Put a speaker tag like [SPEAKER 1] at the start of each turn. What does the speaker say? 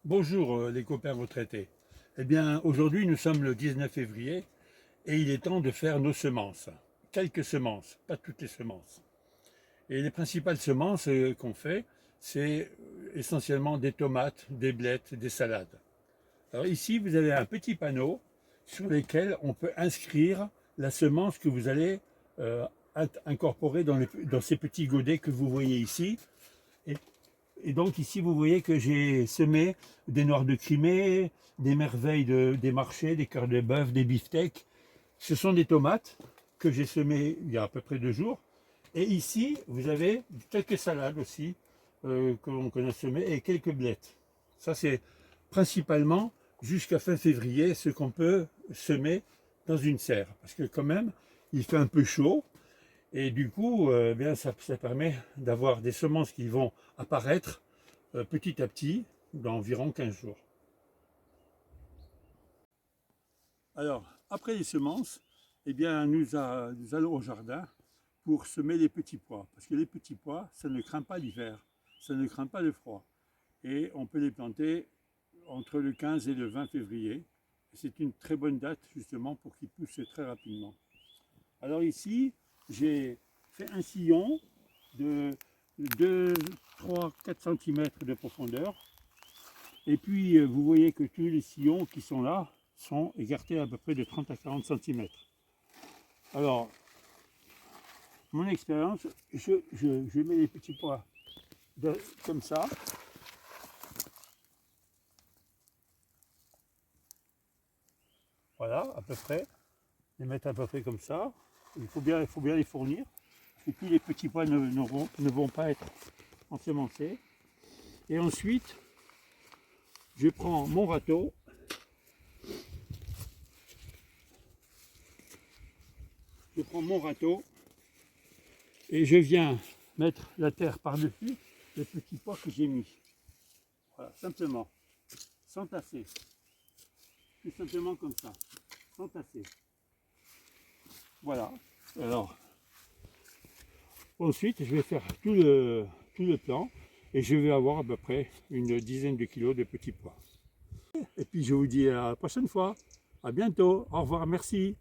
[SPEAKER 1] Bonjour les copains retraités. Eh bien aujourd'hui nous sommes le 19 février et il est temps de faire nos semences. Quelques semences, pas toutes les semences. Et les principales semences qu'on fait, c'est essentiellement des tomates, des blettes, des salades. Alors ici vous avez un petit panneau sur lequel on peut inscrire la semence que vous allez euh, incorporer dans ces petits godets que vous voyez ici. Et Et donc ici, vous voyez que j'ai semé des noix de Crimée, des merveilles des marchés, des cœurs de bœuf, des beefsteaks. Ce sont des tomates que j'ai semées il y a à peu près 2 jours. Et ici, vous avez quelques salades aussi qu'on a semées et quelques blettes. Ça, c'est principalement jusqu'à fin février ce qu'on peut semer dans une serre. Parce que quand même, il fait un peu chaud. Et du coup, bien, ça permet d'avoir des semences qui vont apparaître petit à petit dans environ 15 jours. Alors, après les semences, eh bien, nous allons au jardin pour semer les petits pois. Parce que les petits pois, ça ne craint pas l'hiver, ça ne craint pas le froid. Et on peut les planter entre le 15 et le 20 février. C'est une très bonne date justement pour qu'ils poussent très rapidement. Alors ici, j'ai fait un sillon de 2, 3, 4 cm de profondeur. Et puis, vous voyez que tous les sillons qui sont là sont écartés à peu près de 30 à 40 cm. Alors, mon expérience, je mets les petits pois comme ça. Voilà, à peu près. Les mettre à peu près comme ça. Il faut bien les fournir. Et puis les petits pois ne vont pas être ensemencés. Et ensuite, je prends mon râteau. Et je viens mettre la terre par-dessus les petits pois que j'ai mis. Voilà, simplement, sans tasser. Tout simplement comme ça, sans tasser. Voilà. Alors, ensuite, je vais faire tout le plan et je vais avoir à peu près une dizaine de kilos de petits pois. Et puis, je vous dis à la prochaine fois. À bientôt. Au revoir. Merci.